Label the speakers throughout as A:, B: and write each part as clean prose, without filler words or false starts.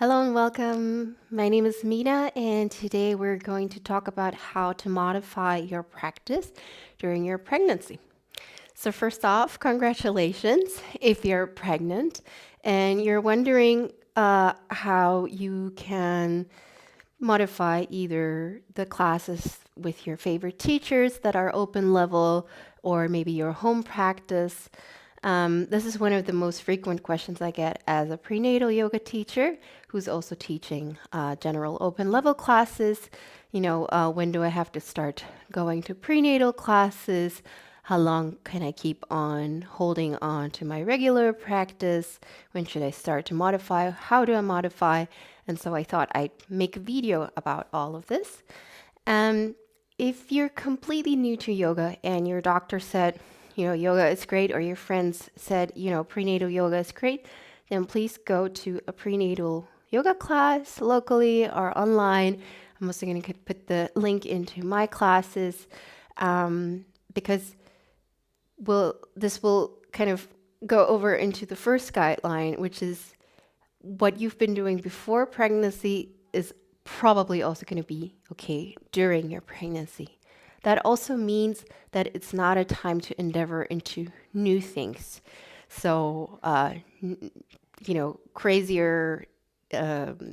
A: Hello and welcome. My name is Mina, and today we're going to talk about how to modify your practice during your pregnancy. So, first off, congratulations if you're pregnant and you're wondering how you can modify either the classes with your favorite teachers that are open level or maybe your home practice. This is one of the most frequent questions I get as a prenatal yoga teacher who's also teaching general open level classes. When do I have to start going to prenatal classes? How long can I keep on holding on to my regular practice? When should I start to modify? How do I modify? And so I thought I'd make a video about all of this. If you're completely new to yoga and your doctor said, yoga is great, or your friends said, prenatal yoga is great, then please go to a prenatal yoga class locally or online. I'm also going to put the link into my classes because this will kind of go over into the first guideline, which is what you've been doing before pregnancy is probably also going to be okay during your pregnancy. That also means that it's not a time to endeavor into new things. So, crazier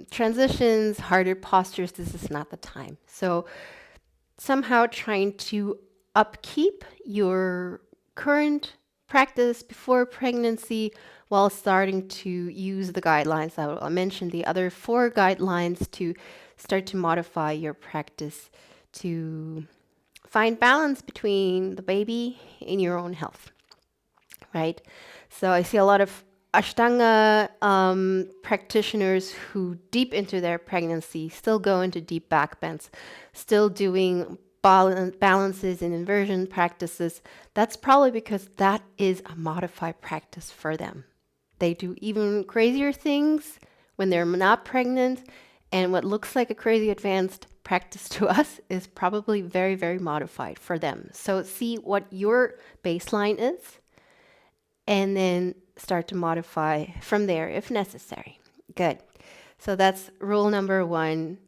A: transitions, harder postures, this is not the time. So, somehow trying to upkeep your current practice before pregnancy while starting to use the guidelines. I'll mention the other 4 guidelines to start to modify your practice to find balance between the baby and your own health, right? So I see a lot of Ashtanga practitioners who deep into their pregnancy still go into deep back bends, still doing balances and inversion practices. That's probably because that is a modified practice for them. They do even crazier things when they're not pregnant, and what looks like a crazy advanced practice to us is probably very, very modified for them. So see what your baseline is and then start to modify from there if necessary. Good. So that's rule number 1,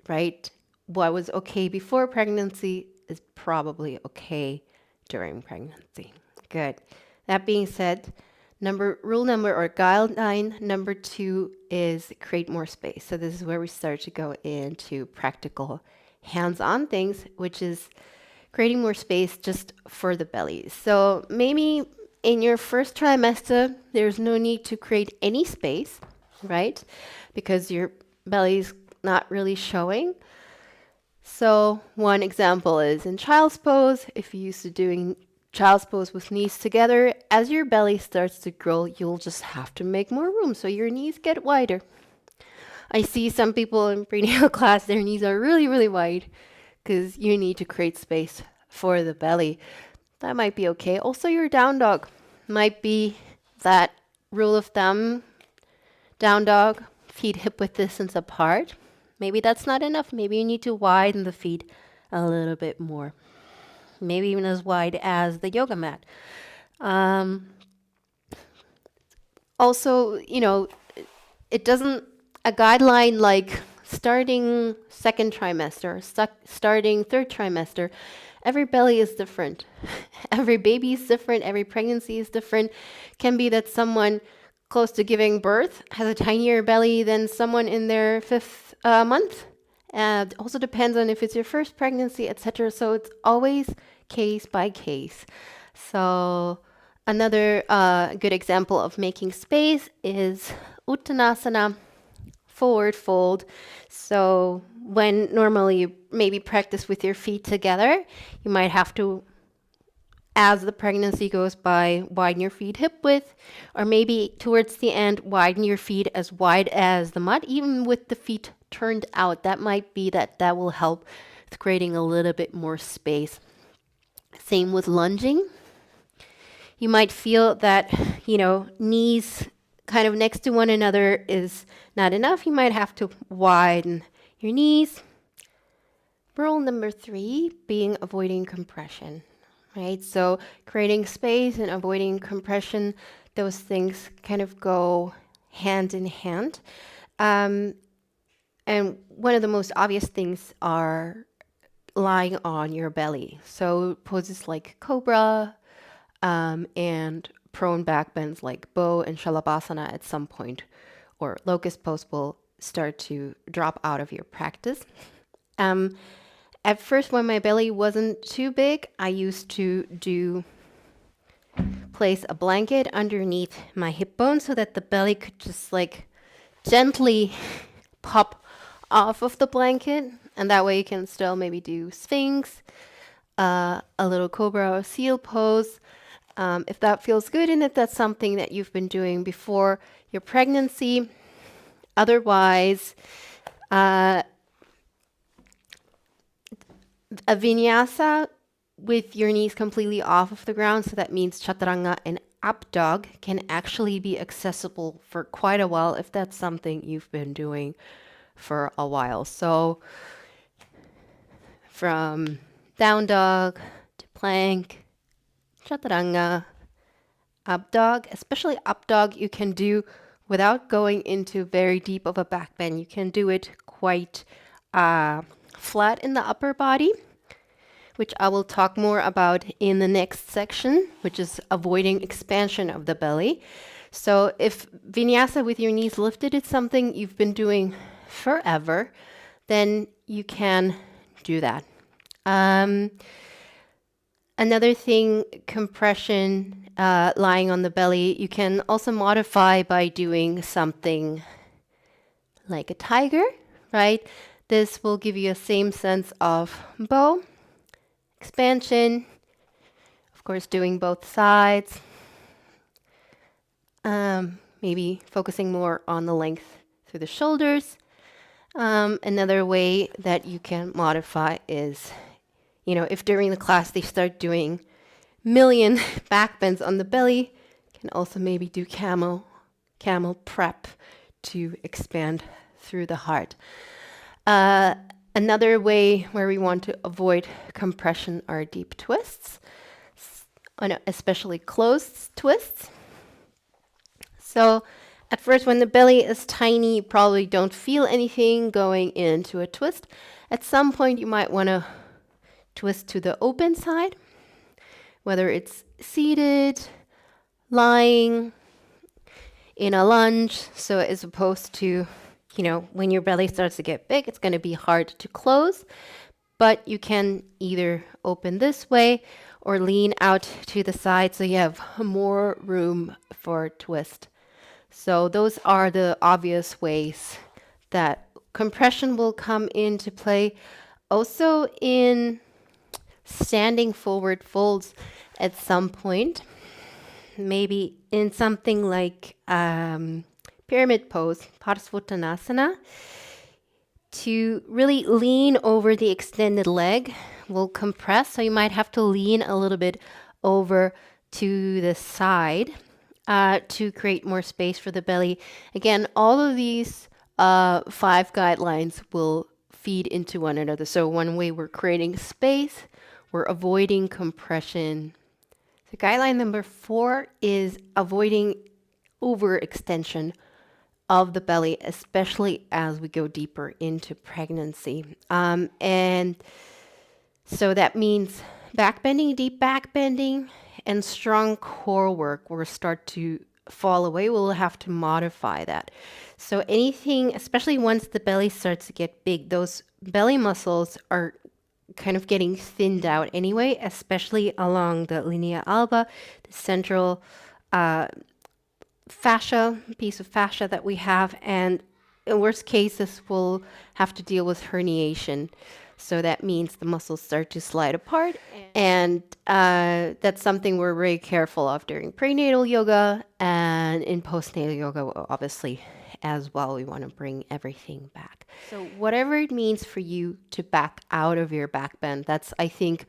A: right? What was okay before pregnancy is probably okay during pregnancy. Good. That being said, rule number or guideline number 2 is create more space. So this is where we start to go into practical hands-on things, which is creating more space just for the belly. So maybe in your first trimester, there's no need to create any space, right? Because your belly's not really showing. So one example is in child's pose. If you're used to doing child's pose with knees together, as your belly starts to grow, you'll just have to make more room so your knees get wider. I see some people in prenatal class, their knees are really, really wide because you need to create space for the belly. That might be okay. Also, your down dog might be that rule of thumb. Down dog, feet hip width distance apart. Maybe that's not enough. Maybe you need to widen the feet a little bit more. Maybe even as wide as the yoga mat. Also, it doesn't, a guideline like starting second trimester, starting third trimester, every belly is different. Every baby is different. Every pregnancy is different. Can be that someone close to giving birth has a tinier belly than someone in their 5th month. And also depends on if it's your first pregnancy, etc. So it's always case by case. So another good example of making space is Uttanasana, forward fold. So when normally you maybe practice with your feet together, you might have to, as the pregnancy goes by, widen your feet hip width, or maybe towards the end, widen your feet as wide as the mat, even with the feet turned out. That might be that will help with creating a little bit more space. Same with lunging. You might feel that, knees kind of next to one another is not enough. You might have to widen your knees. Rule number 3 being avoiding compression, right? So creating space and avoiding compression, those things kind of go hand in hand. And one of the most obvious things are lying on your belly. So poses like cobra and prone back bends like bow and shalabhasana at some point, or locust pose will start to drop out of your practice. At first, when my belly wasn't too big, I used to place a blanket underneath my hip bone so that the belly could just like gently pop off of the blanket, and that way you can still maybe do sphinx, a little cobra or seal pose, if that feels good and if that's something that you've been doing before your pregnancy. Otherwise, a vinyasa with your knees completely off of the ground, so that means chaturanga and up dog, can actually be accessible for quite a while if that's something you've been doing for a while. So from down dog to plank, chaturanga, up dog, especially up dog, you can do without going into very deep of a back bend. You can do it quite flat in the upper body, which I will talk more about in the next section, which is avoiding expansion of the belly. So if vinyasa with your knees lifted is something you've been doing forever, then you can do that. Another thing, compression, lying on the belly, you can also modify by doing something like a tiger, right? This will give you a same sense of bow, expansion, of course, doing both sides, maybe focusing more on the length through the shoulders. Another way that you can modify is, if during the class they start doing million back bends on the belly, can also maybe do camel prep to expand through the heart. Another way where we want to avoid compression are deep twists, especially closed twists. So at first, when the belly is tiny, you probably don't feel anything going into a twist. At some point, you might want to twist to the open side, whether it's seated, lying, in a lunge. So as opposed to, when your belly starts to get big, it's going to be hard to close. But you can either open this way or lean out to the side so you have more room for twist. So those are the obvious ways that compression will come into play. Also in standing forward folds at some point, maybe in something like pyramid pose, Parsvottanasana, to really lean over the extended leg will compress. So you might have to lean a little bit over to the side to create more space for the belly. Again, all of these 5 guidelines will feed into one another. So one way we're creating space, we're avoiding compression. So guideline number 4 is avoiding overextension of the belly, especially as we go deeper into pregnancy. And so that means back bending, deep back bending, and strong core work will start to fall away. We'll have to modify that. So anything, especially once the belly starts to get big, those belly muscles are kind of getting thinned out anyway, especially along the linea alba, the central fascia, piece of fascia that we have. And in worst cases, we'll have to deal with herniation. So that means the muscles start to slide apart. And that's something we're very careful of during prenatal yoga and in postnatal yoga, obviously, as well. We want to bring everything back. So whatever it means for you to back out of your back bend, that's, I think,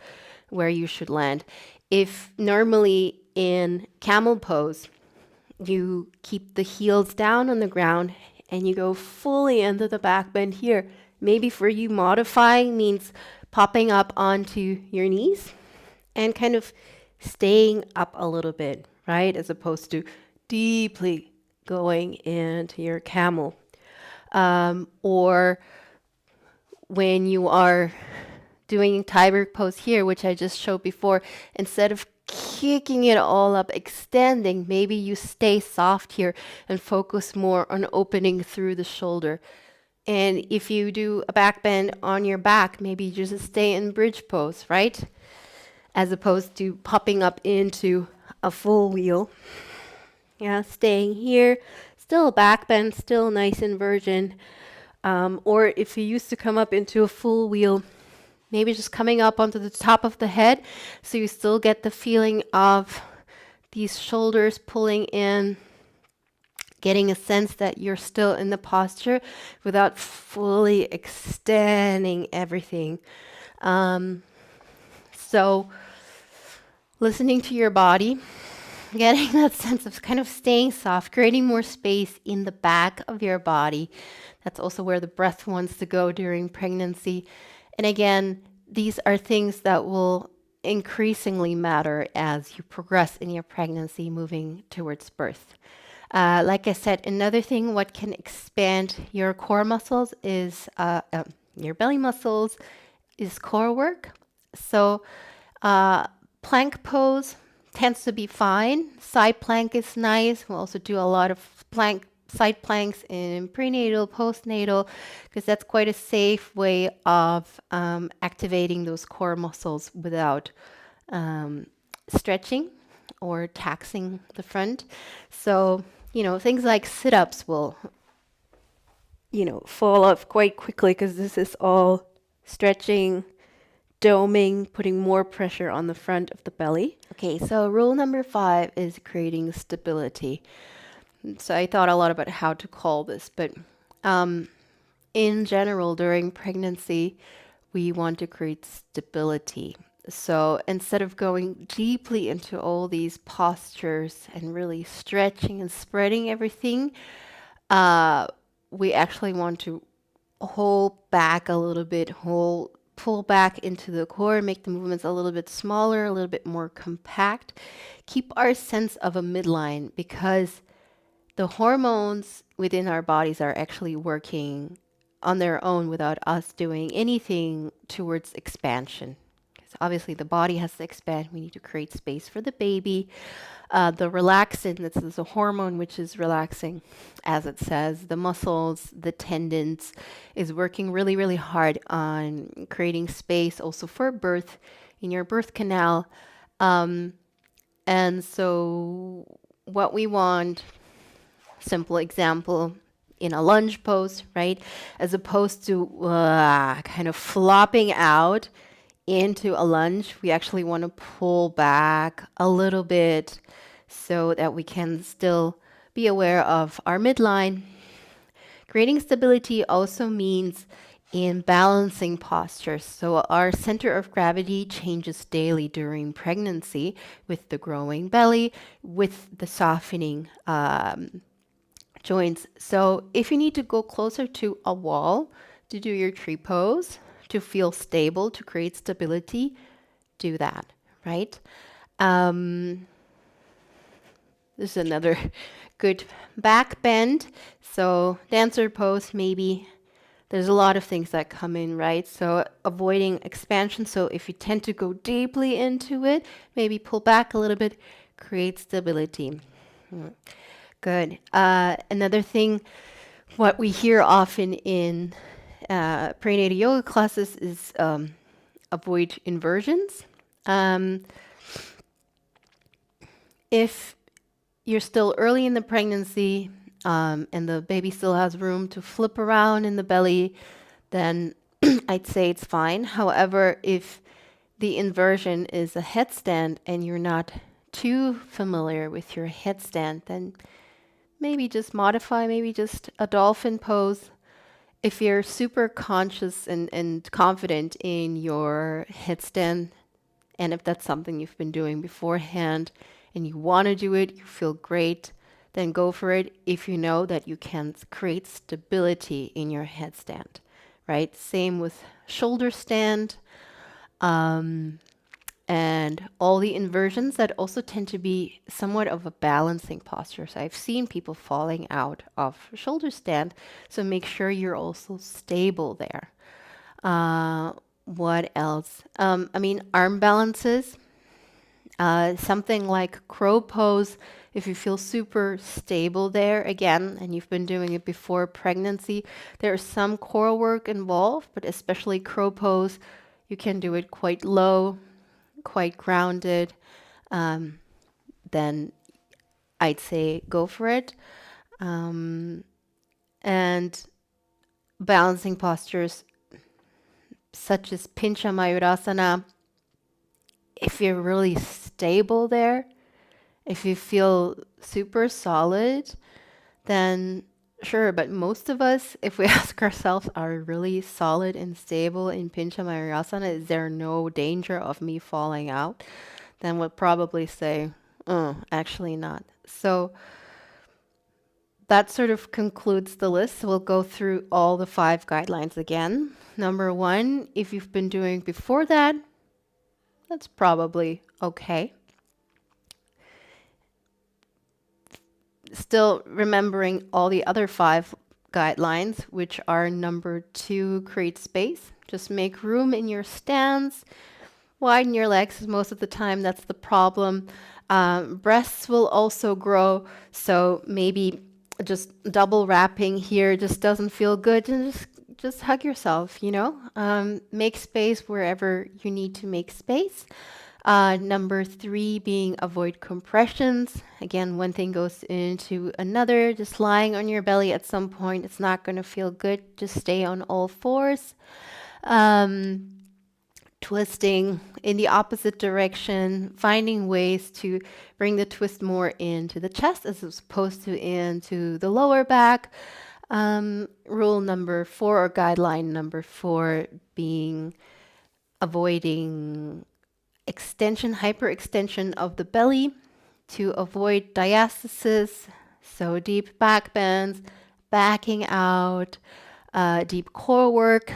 A: where you should land. If normally in camel pose, you keep the heels down on the ground and you go fully into the back bend here, maybe for you modifying means popping up onto your knees and kind of staying up a little bit, right? As opposed to deeply going into your camel. Or when you are doing tiger pose here, which I just showed before, instead of kicking it all up, extending, maybe you stay soft here and focus more on opening through the shoulder. And if you do a back bend on your back, maybe you just stay in bridge pose, right? As opposed to popping up into a full wheel. Yeah, staying here, still a back bend, still nice inversion. Or if you used to come up into a full wheel, maybe just coming up onto the top of the head, so you still get the feeling of these shoulders pulling in, getting a sense that you're still in the posture without fully extending everything. So listening to your body, getting that sense of kind of staying soft, creating more space in the back of your body. That's also where the breath wants to go during pregnancy. And again, these are things that will increasingly matter as you progress in your pregnancy, moving towards birth. Like I said, another thing what can expand your core muscles is your belly muscles is core work. So plank pose tends to be fine. Side plank is nice. We'll also do a lot of side planks in prenatal, postnatal, because that's quite a safe way of activating those core muscles without stretching or taxing the front. So, things like sit-ups will, fall off quite quickly because this is all stretching, doming, putting more pressure on the front of the belly. Okay, so rule number 5 is creating stability. So I thought a lot about how to call this, but in general, during pregnancy, we want to create stability. So instead of going deeply into all these postures and really stretching and spreading everything, we actually want to hold back a little bit, pull back into the core, make the movements a little bit smaller, a little bit more compact. Keep our sense of a midline, because the hormones within our bodies are actually working on their own without us doing anything towards expansion. Because obviously the body has to expand. We need to create space for the baby. The relaxin, this is a hormone which is relaxing, as it says. The muscles, the tendons is working really, really hard on creating space also for birth in your birth canal. And so what we want, simple example, in a lunge pose, right? As opposed to kind of flopping out into a lunge, we actually want to pull back a little bit so that we can still be aware of our midline. Creating stability also means in balancing postures. So our center of gravity changes daily during pregnancy with the growing belly, with the softening joints. So if you need to go closer to a wall to do your tree pose, to feel stable, to create stability, do that, right? This is another good back bend. So dancer pose, maybe. There's a lot of things that come in, right? So avoiding expansion. So if you tend to go deeply into it, maybe pull back a little bit, create stability. Good. Another thing, what we hear often in prenatal yoga classes is avoid inversions. If you're still early in the pregnancy and the baby still has room to flip around in the belly, then I'd say it's fine. However, if the inversion is a headstand and you're not too familiar with your headstand, then maybe just modify, maybe just a dolphin pose. If you're super conscious and confident in your headstand, and if that's something you've been doing beforehand and you want to do it, you feel great, then go for it if you know that you can create stability in your headstand, right? Same with shoulder stand. and all the inversions that also tend to be somewhat of a balancing posture. So I've seen people falling out of shoulder stand. So make sure you're also stable there. Uh, what else? Arm balances. Something like crow pose, if you feel super stable there again, and you've been doing it before pregnancy, there's some core work involved, but especially crow pose, you can do it quite low, quite grounded. Um, then I'd say go for it. Um, and balancing postures such as Pincha Mayurasana, if you're really stable there, if you feel super solid, then sure. But most of us, if we ask ourselves, are really solid and stable in Pincha Mayurasana, is there no danger of me falling out? Then we'll probably say, actually not. So that sort of concludes the list. We'll go through all the 5 guidelines again. Number 1, if you've been doing before that, that's probably okay. Still remembering all the other 5 guidelines, which are number 2, create space. Just make room in your stance. Widen your legs. Most of the time, that's the problem. Breasts will also grow, so maybe just double wrapping here just doesn't feel good. And just hug yourself. Make space wherever you need to make space. Number 3 being avoid compressions. Again, one thing goes into another. Just lying on your belly at some point, it's not going to feel good. Just stay on all fours. Twisting in the opposite direction, finding ways to bring the twist more into the chest as opposed to into the lower back. Rule number 4 or guideline number 4 being avoiding extension, hyperextension of the belly to avoid diastasis, so deep back bends, backing out, deep core work,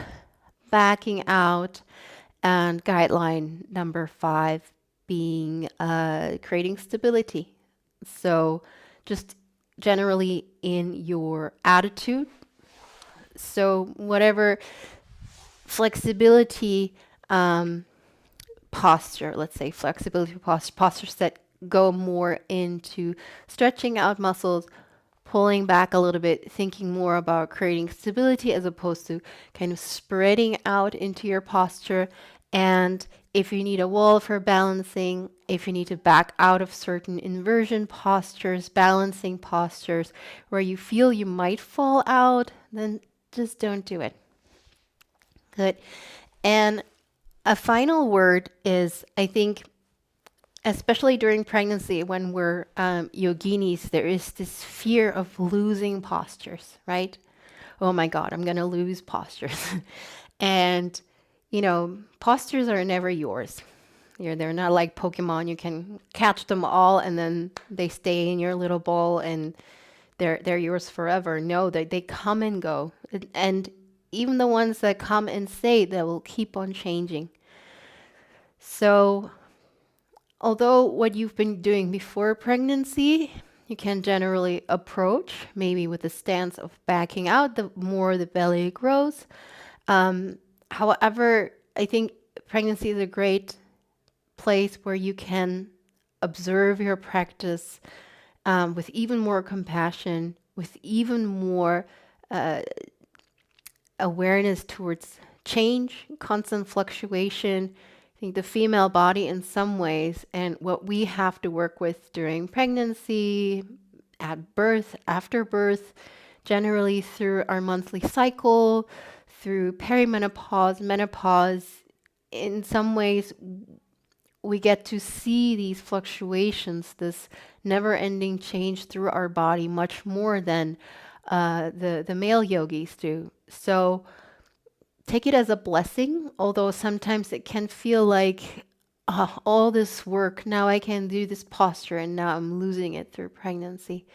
A: backing out, and guideline number 5 being creating stability. So just generally in your attitude. So whatever flexibility posture, let's say flexibility postures that go more into stretching out muscles, pulling back a little bit, thinking more about creating stability as opposed to kind of spreading out into your posture. And if you need a wall for balancing, if you need to back out of certain inversion postures, balancing postures where you feel you might fall out, then just don't do it. Good. And a final word is, I think, especially during pregnancy, when we're yoginis, there is this fear of losing postures, right? Oh my God, I'm going to lose postures. And, postures are never yours. They're not like Pokemon. You can catch them all and then they stay in your little ball and they're yours forever. No, they come and go. And even the ones that come and stay, they will keep on changing. So although what you've been doing before pregnancy, you can generally approach maybe with a stance of backing out the more the belly grows. However, I think pregnancy is a great place where you can observe your practice with even more compassion, with even more awareness towards change, constant fluctuation. I think the female body in some ways, and what we have to work with during pregnancy, at birth, after birth, generally through our monthly cycle, through perimenopause, menopause, in some ways we get to see these fluctuations, this never-ending change through our body much more than the male yogis do. So take it as a blessing, although sometimes it can feel like all this work, now I can do this posture and now I'm losing it through pregnancy.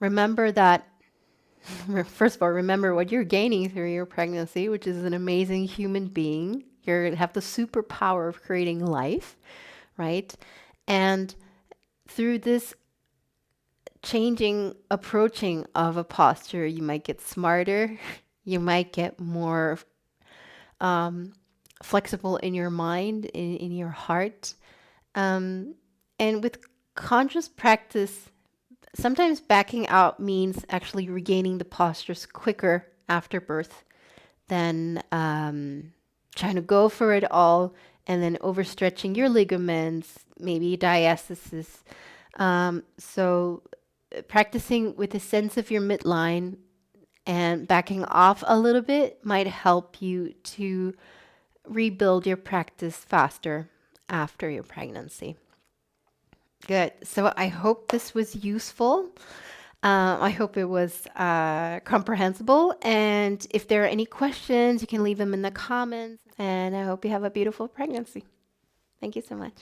A: Remember that, first of all, remember what you're gaining through your pregnancy, which is an amazing human being. You're going to have the superpower of creating life, right? And through this approaching of a posture, you might get smarter, you might get more um, flexible in your mind, in your heart. And with conscious practice, sometimes backing out means actually regaining the postures quicker after birth than trying to go for it all and then overstretching your ligaments, maybe diastasis. So practicing with a sense of your midline and backing off a little bit might help you to rebuild your practice faster after your pregnancy. Good. So I hope this was useful. I hope it was comprehensible. And if there are any questions, you can leave them in the comments. And I hope you have a beautiful pregnancy. Thank you so much.